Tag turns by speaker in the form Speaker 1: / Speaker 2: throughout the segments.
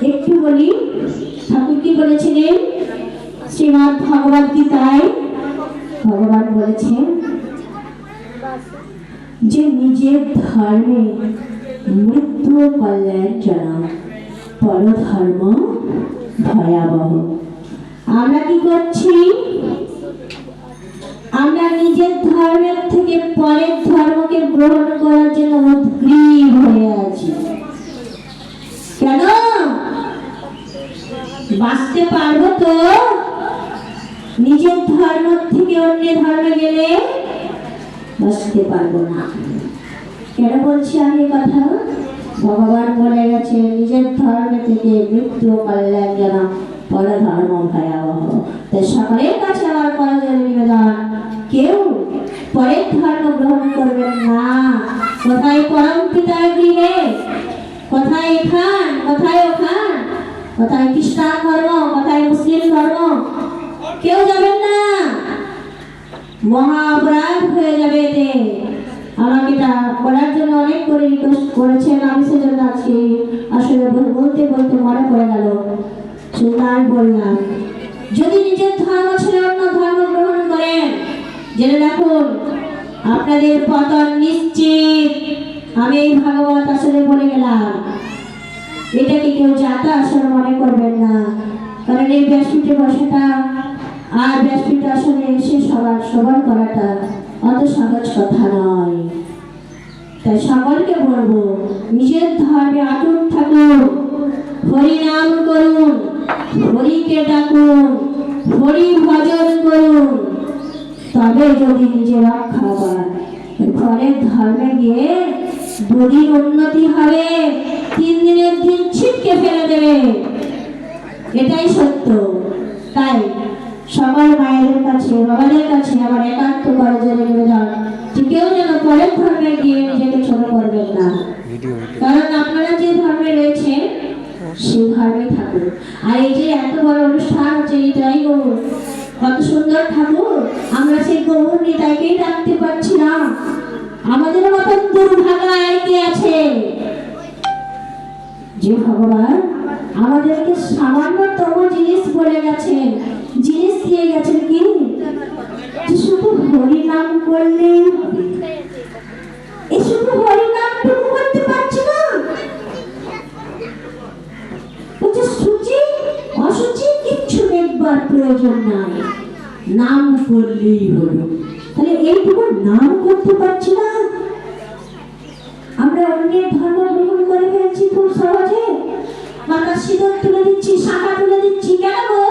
Speaker 1: একটু বলি, ঠাকুর কি বলেছিলেন শ্রীমদ্ ভগবদ গীতায়? ভগবান বলেছেন যে নিজের ধর্মে মৃত্যু কল্যাণজনক, পরধর্ম ভয়াবহ। আমরা কি করছি? আমরা নিজের ধর্মের থেকে পরের ধর্মকে গ্রহণ করার জন্য উদ্গ্রীব হয়ে আছি। কেন? বাঁচতে পারবো তো? নিজের ধর্ম থেকে অন্য ধর্মে গেলে বাঁচতে পারবো না। কেন বলছি আমি কথা? ভগবান বলে গেছে নিজের ধর্ম থেকে মৃত্যু কল্যাণজনক, পরধর্ম ভয়াবহ। তাই সকলের কাছে আমার করজোড়ে নিবেদন, কেউ পরের ধর্ম গ্রহণ করবেন না। কোথায় পরম পিতার গৃহে, কোথায় এখান, কোথায় ওখান, কোথায় খ্রিস্টান ধর্ম, কোথায় মুসলিম ধর্ম, কেউ যাবেন না। মহা অপরাধ হয়ে যাবে এতে। আমাকে এটা করার জন্য অনেক করে রিকোয়েস্ট করেছেন, আমি সেজন্য আজকে আসলে বলতে বলতে মনে পড়ে গেল, তাই বললাম। যদি নিজের ধর্ম ছেড়ে অন্য ধর্ম গ্রহণ করেন, জেনে রাখুন আপনাদের পতন নিশ্চিত। আমি এই ভাগবত আসলে বলে গেলাম, এটাকে কেউ যাতা আসলে মনে করবেন না। কারণ এই ব্যাসপীঠে বসাটা আর ব্যাসপীঠে আসলে এসে সবার শ্রবণ করাটা অত সহজ কথা নয়। তাই সকলকে বলবো, নিজের ধর্মে অটুট থাকুন, হরি নাম করুন, হরিকে ডাকুন, হরি ভজন করুন, তবে যদি নিজে রক্ষা পান। ঘরের ধর্মে গিয়ে দুদিন উন্নতি হবে, 3 দিনের দিন ছিটকে ফেলে দেবে, এটাই সত্য। তাই সকল মায়েদের কাছে, বাবাদের কাছে আমার একান্ত করজোড়ে নিবেদন, যে কেউ যেন পরের ধর্মে গিয়ে নিজেকে ছোট করবেন না। কারণ আপনারা যে ধর্মে রয়েছেন সেই ধর্মে থাকুন। আর এই যে এত বড় অনুষ্ঠান হচ্ছে, এটাই গৌর, কত সুন্দর ঠাকুর, আমরা সেই গৌর নিতাইকেই রাখতে পারছি না। আমাদের মতন দুর্ভাগা আর কে আছে? যে ভগবান আমাদেরকে সামান্যতম জিনিস বলে গেছেন, জিনিস দিয়ে গেছেন কি, শুধু হরি নাম করলেই হবে। এই শুধু হরি নামটুকু করতে পারছি না, সূচি অসুচি কিচ্ছু দেখবার প্রয়োজন নাই, নাম করলেই হলো। তাহলে এইটুকু নাম করতে পারছি না। আমরা অন্যের ধর্ম গ্রহণ করে ফেলছি খুব সহজে, মাথা সিঁদুর তুলে দিচ্ছি, শাখা তুলে দিচ্ছি। কেন গো?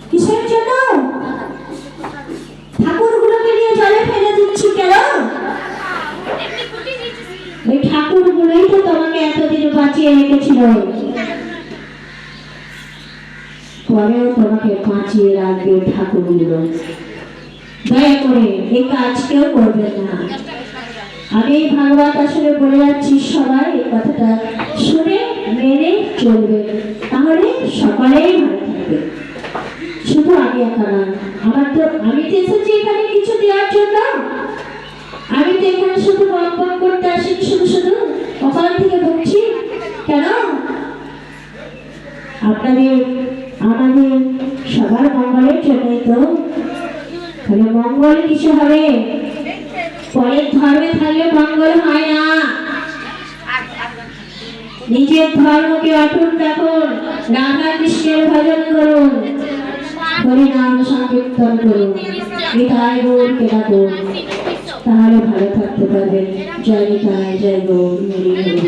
Speaker 1: কিসের জন্য? ঠাকুরগুলোকে নিয়ে জলে ফেলে দিচ্ছি কেন? ওই ঠাকুরগুলোই তো তোমাকে এতদিন বাঁচিয়ে রেখেছিল, পরেও তোমাকে বাঁচিয়ে রাখবে ঠাকুরগুলো। দয়া করে এই কাজ কেউ করবেন না। আমি এই ভাগবত আসলে বলে যাচ্ছি, সবাই এই কথাটা শুনে মেনে চলবে, তাহলে সকলেই ভালো থাকবে। শুধু আমি একা না, আমি তো এসেছি এখানে কিছু দেওয়ার জন্য। আমি তো এখানে শুধু বকবক করতে আসিনি, শুধু শুধু ওখান থেকে বলছি কেন? আপনাদের আমাদের সবার মঙ্গলের জন্যই তো। তাহলে মঙ্গল কিছু হবে, পরের ধর্মে থাকলে মঙ্গল হয় না। নিজের ধর্মকে অটুট রাখুন, রাধা কৃষ্ণের ভজন করুন, হরি নাম সংকীর্তন করুন, নিতাই গৌরকে ডাকুন, তাহলে ভালো থাকতে পারবেন। জয় নিতাই, জয় গৌর, হরি হরি।